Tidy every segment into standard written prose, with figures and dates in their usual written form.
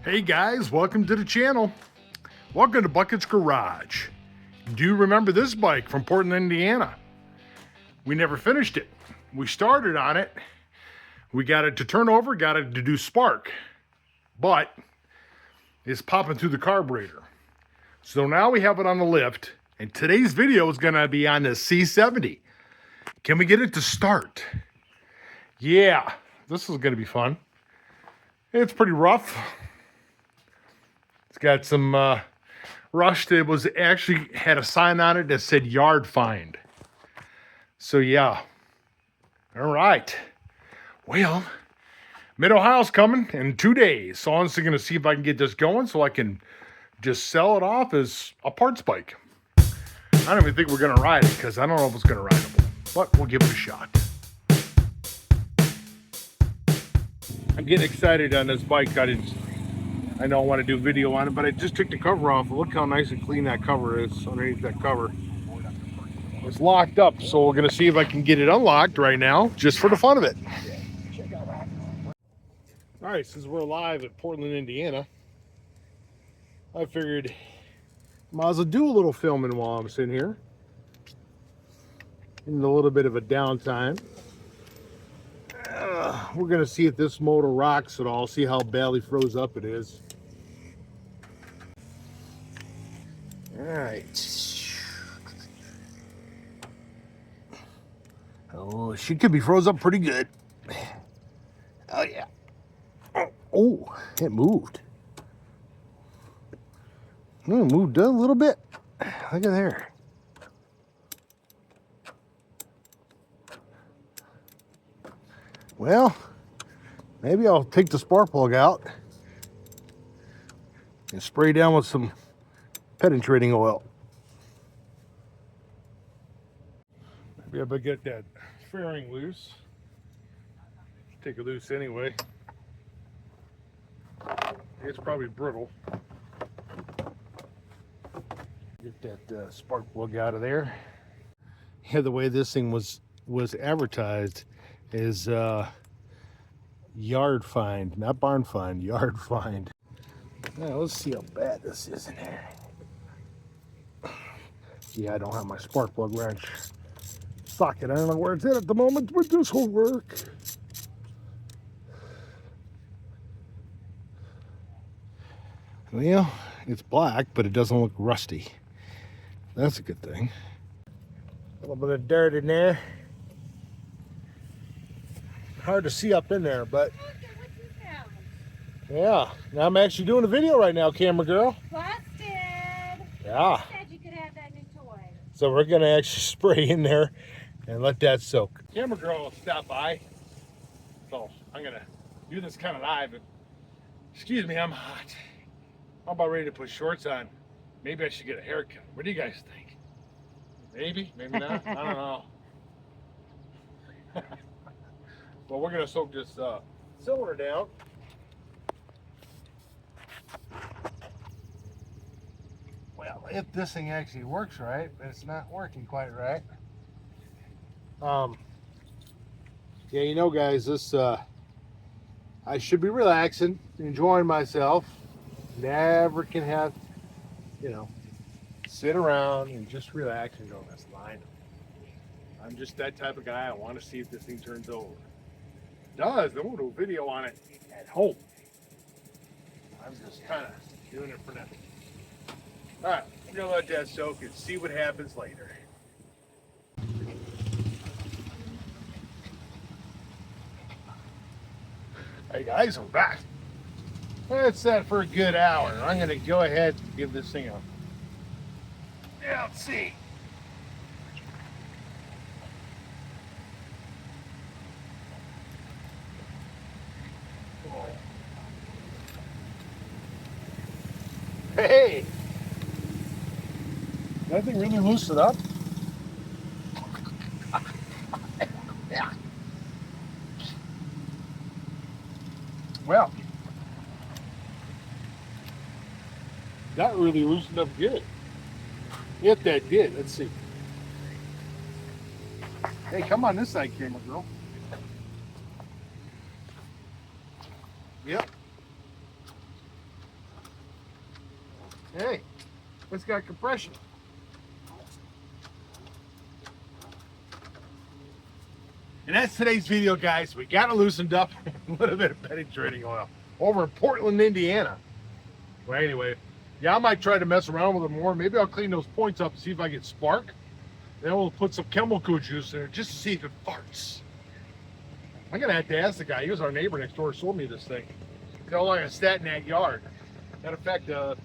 Hey guys, welcome to the channel. Welcome to Bucket's Garage. Do you remember this bike from Portland, Indiana? We never finished it. We started on it. We got it to turn over, got it to do spark, but it's popping through the carburetor. So now we have it on the lift, and today's video is gonna be on the C70. Can we get it to start? Yeah, this is gonna be fun. It's pretty rough. It's got some rust. It was actually had a sign on it that said yard find. So yeah. All right. Well, Mid-Ohio's coming in 2 days. So I'm just gonna see if I can get this going so I can just sell it off as a parts bike. I don't even think we're gonna ride it because I don't know if it's gonna rideable, but we'll give it a shot. I'm getting excited on this bike. I know I want to do a video on it, but I just took the cover off. Look how nice and clean that cover is underneath that cover. It's locked up, so we're going to see if I can get it unlocked right now, just for the fun of it. All right, since we're live at Portland, Indiana, I figured might as well do a little filming while I'm sitting here. In a little bit of a downtime. We're going to see if this motor rocks at all, see how badly froze up it is. All right. Oh, she could be froze up pretty good. Oh, yeah. Oh, it moved. It moved a little bit. Look at there. Well, maybe I'll take the spark plug out and spray down with some penetrating oil. Maybe I better get that fairing loose. Take it loose anyway. It's probably brittle. Get that spark plug out of there. Yeah, the way this thing was advertised is yard find, not barn find, yard find. Now let's see how bad this is in there. Yeah, I don't have my spark plug wrench. Socket, I don't know where it's at the moment, but this will work. Well, it's black, but it doesn't look rusty. That's a good thing. A little bit of dirt in there. Hard to see up in there, but yeah. Now I'm actually doing a video right now, camera girl. Busted. Yeah. You said you could have that new toy. So we're gonna actually spray in there and let that soak. Camera girl will stop by. So I'm gonna do this kind of live. But excuse me, I'm hot. I'm about ready to put shorts on. Maybe I should get a haircut. What do you guys think? Maybe, maybe not. I don't know. Well, we're gonna soak this cylinder down. Well, if this thing actually works right, but it's not working quite right. Yeah, you know, guys, this I should be relaxing, enjoying myself. Never can have, you know, sit around and just relax and go, that's line. I'm just that type of guy. I want to see if this thing turns over. It does. I'm going to do a video on it at home. I'm just kind of doing it for now. All right, I'm going to let that soak and see what happens later. Hey guys, we're back. Let's set for a good hour. I'm going to go ahead and give this thing a, yeah, let's see. Hey, that thing really loosened up. Yeah. Well, that really loosened up good. If that did, let's see. Hey, come on this side, camera girl. Yep. Hey, it's got compression. And that's today's video, guys. We got it loosened up. A little bit of penetrating oil over in Portland, Indiana. Well, anyway, yeah, I might try to mess around with it more. Maybe I'll clean those points up and see if I get spark. Then we'll put some chemical juice in there just to see if it farts. I'm gonna have to ask the guy. He was our neighbor next door, sold me this thing. How long I sat in that yard. Matter of fact, let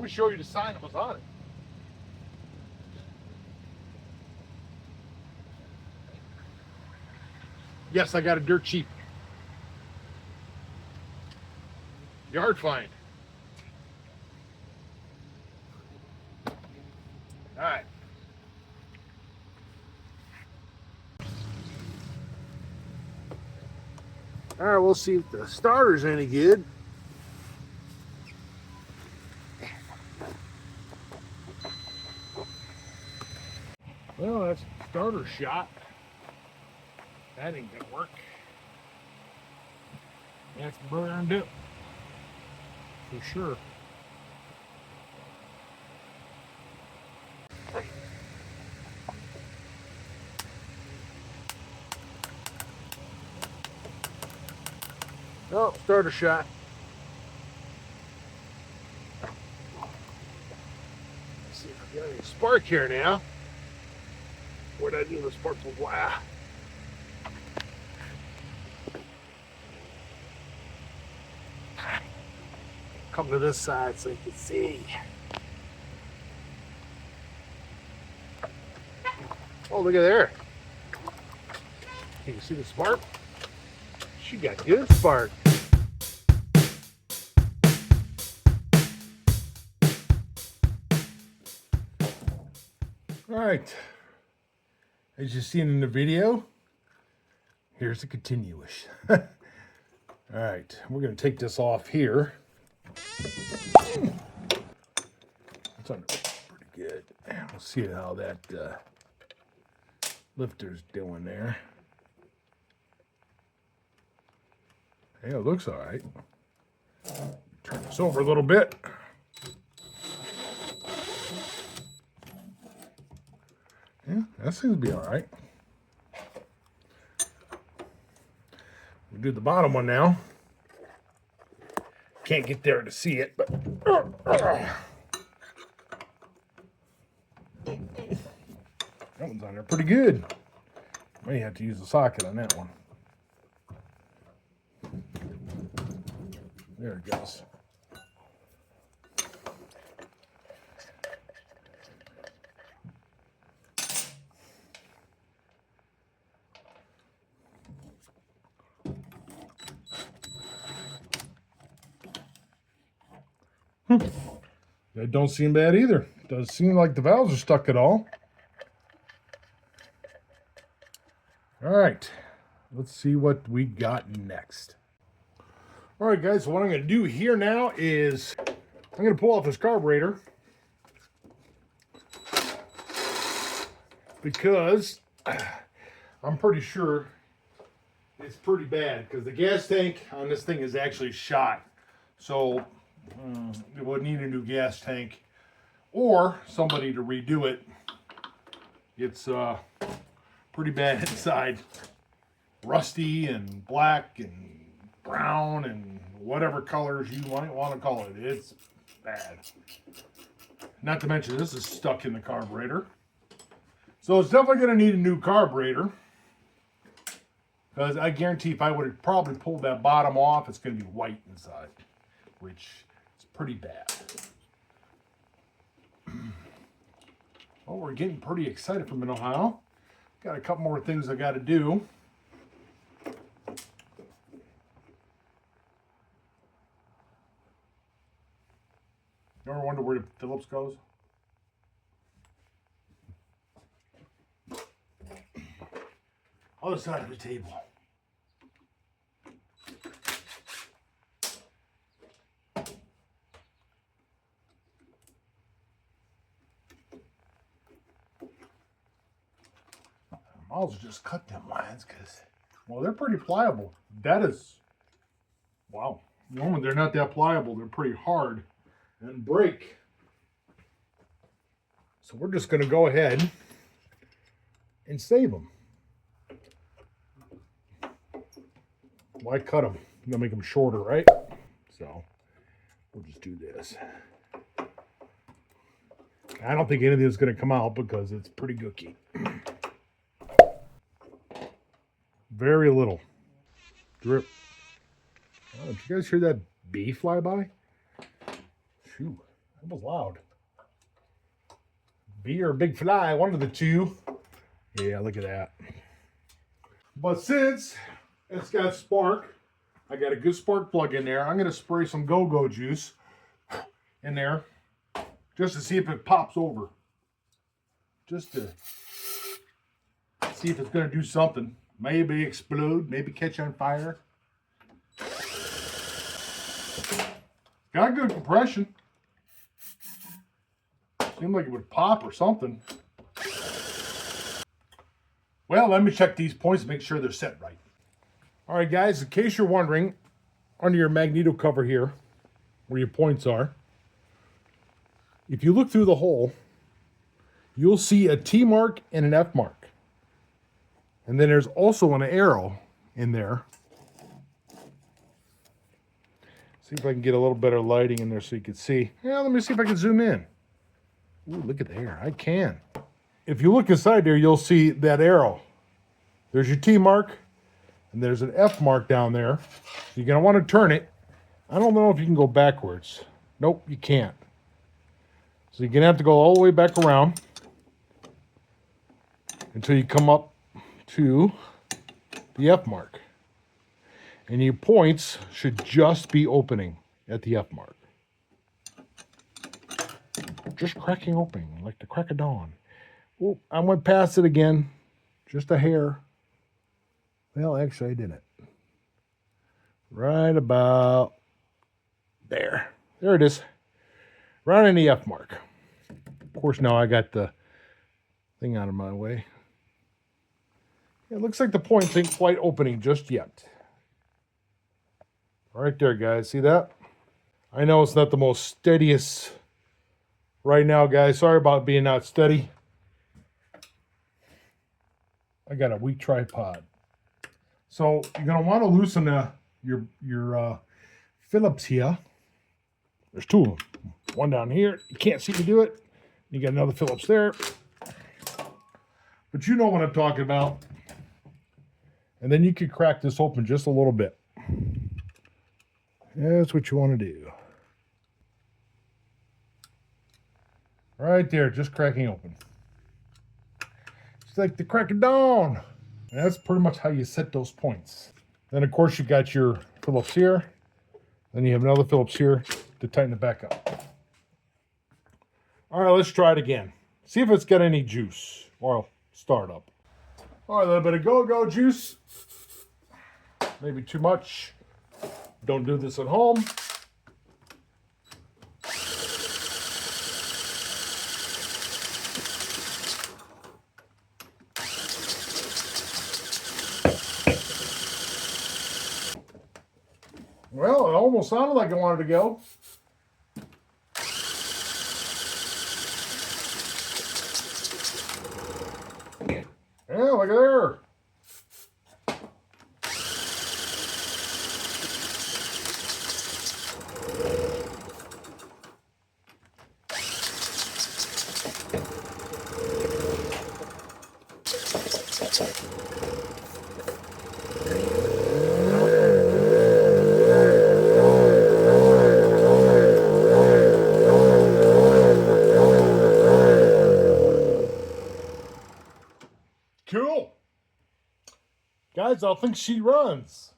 me show you the sign that was on it. Yes, I got a dirt cheap. Yard find. All right. All right, we'll see if the starter's any good. Well, that's a starter shot. That ain't gonna work. That's burned up. For sure. Oh, starter shot. Let's see if I got any spark here now. Where'd I do the spark? Wow. Come to this side so you can see. Oh, look at there. Can you see the spark? She got good spark. All right. As you've seen in the video, here's the continuous. All right, we're going to take this off here. It's under pretty good. We'll see how that lifter's doing there. Hey, it looks all right. Turn this over a little bit. Yeah, that seems to be all right. We'll do the bottom one now. Can't get there to see it, but that one's on there pretty good. May have to use a socket on that one. There it goes. That don't seem bad either. Doesn't seem like the valves are stuck at all. All right, let's see what we got next. All right, guys, so what I'm going to do here now is I'm going to pull off this carburetor because I'm pretty sure it's pretty bad because the gas tank on this thing is actually shot. So it would need a new gas tank or somebody to redo it. It's pretty bad inside. Rusty and black and brown and whatever colors you might want to call it. It's bad. Not to mention this is stuck in the carburetor. So it's definitely going to need a new carburetor. Because I guarantee if I would have probably pulled that bottom off, it's going to be white inside. Which is pretty bad. Well, we're getting pretty excited from Ohio. Got a couple more things I got to do. You ever wonder where the Phillips goes? Other side of the table. I'll just cut them lines because, well, they're pretty pliable. That is, wow. Normally they're not that pliable. They're pretty hard and break. So we're just going to go ahead and save them. Why cut them? I'm going to make them shorter, right? So we'll just do this. I don't think anything is going to come out because it's pretty gooky. Very little drip. Oh, did you guys hear that bee fly by? Phew, that was loud. Bee or a big fly, one of the two. Yeah, look at that. But since it's got spark, I got a good spark plug in there. I'm going to spray some go-go juice in there just to see if it pops over. Just to see if it's going to do something. Maybe explode, maybe catch on fire. Got good compression. Seemed like it would pop or something. Well, let me check these points to make sure they're set right. All right, guys, in case you're wondering, under your magneto cover here, where your points are, if you look through the hole, you'll see a T mark and an F mark. And then there's also an arrow in there. See if I can get a little better lighting in there so you can see. Yeah, let me see if I can zoom in. Ooh, look at there. I can. If you look inside there, you'll see that arrow. There's your T mark, and there's an F mark down there. So you're going to want to turn it. I don't know if you can go backwards. Nope, you can't. So you're going to have to go all the way back around until you come up to the F mark. And your points should just be opening at the F mark. Just cracking open like the crack of dawn. Oh, I went past it again. Just a hair. Well, actually, I didn't. Right about there. There it is. Right in the F mark. Of course, now I got the thing out of my way. It looks like the points ain't quite opening just yet. Right there, guys. See that? I know it's not the most steadiest right now, guys. Sorry about being not steady. I got a weak tripod. So you're going to want to loosen your Phillips here. There's two of them. One down here. You can't see me do it. You got another Phillips there. But you know what I'm talking about. And then you can crack this open just a little bit. That's what you want to do. Right there, just cracking open. It's like the crack of dawn. And that's pretty much how you set those points. Then, of course, you got your Phillips here. Then you have another Phillips here to tighten it back up. All right, let's try it again. See if it's got any juice or start up. All right, a little bit of go-go juice. Maybe too much. Don't do this at home. Well, it almost sounded like it wanted to go. Yeah, look at there. Cool. Guys, I think she runs.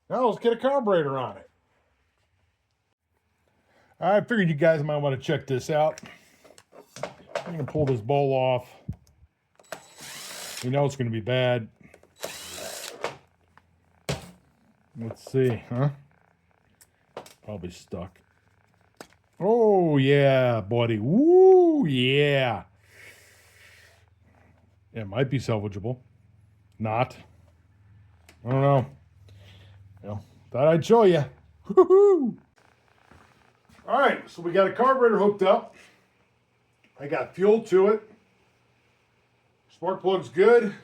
Now let's get a carburetor on it. I figured you guys might want to check this out. I'm going to pull this bowl off. You know it's going to be bad. Let's see, huh? Probably stuck. Oh, yeah, buddy. Woo, yeah. It might be salvageable. Not. I don't know. Well, thought I'd show you. Woo-hoo! All right, so we got a carburetor hooked up. I got fuel to it. Spark plug's good.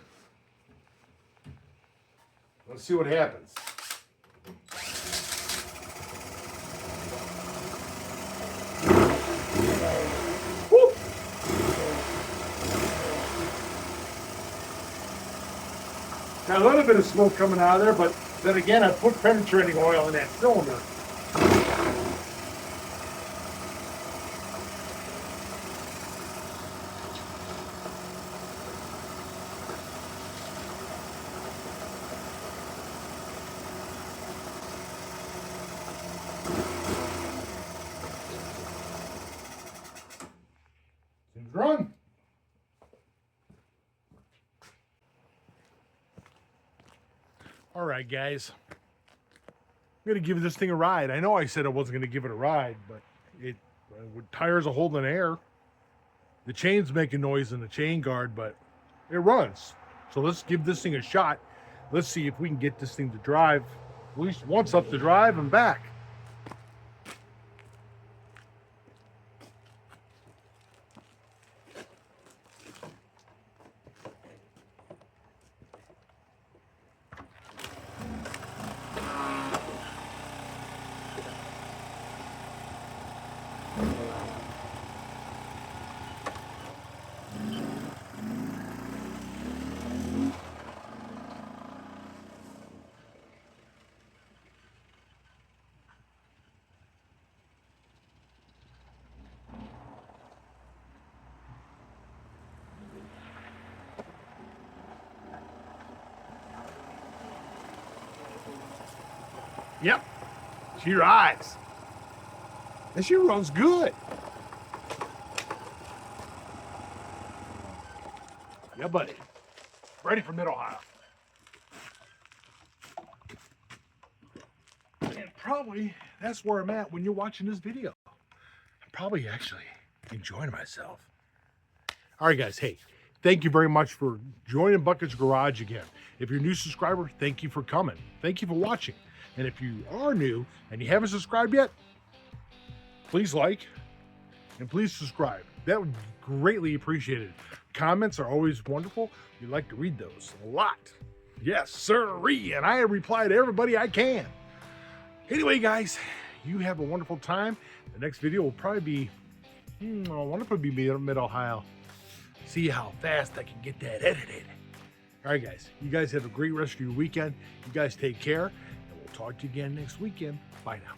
Let's see what happens. Woo! Got a little bit of smoke coming out of there, but then again, I put penetrating oil in that cylinder. Seems run. All right, guys. I'm gonna give this thing a ride. I know I said I wasn't gonna give it a ride, but tires are holding air. The chain's making noise in the chain guard, but it runs. So let's give this thing a shot. Let's see if we can get this thing to drive at least once up the drive and back. Yep, she rides. And she runs good. Yeah, buddy. Ready for Mid-Ohio. And probably that's where I'm at when you're watching this video. I'm probably actually enjoying myself. All right, guys. Hey, thank you very much for joining Bucket's Garage again. If you're a new subscriber, thank you for coming. Thank you for watching. And if you are new and you haven't subscribed yet, please like and please subscribe. That would be greatly appreciated. Comments are always wonderful. We like to read those a lot. Yes, sirree. And I reply to everybody I can. Anyway, guys, you have a wonderful time. The next video will probably be, I wonder if it'll be Mid-Ohio. See how fast I can get that edited. All right, guys. You guys have a great rest of your weekend. You guys take care. Talk to you again next weekend. Bye now.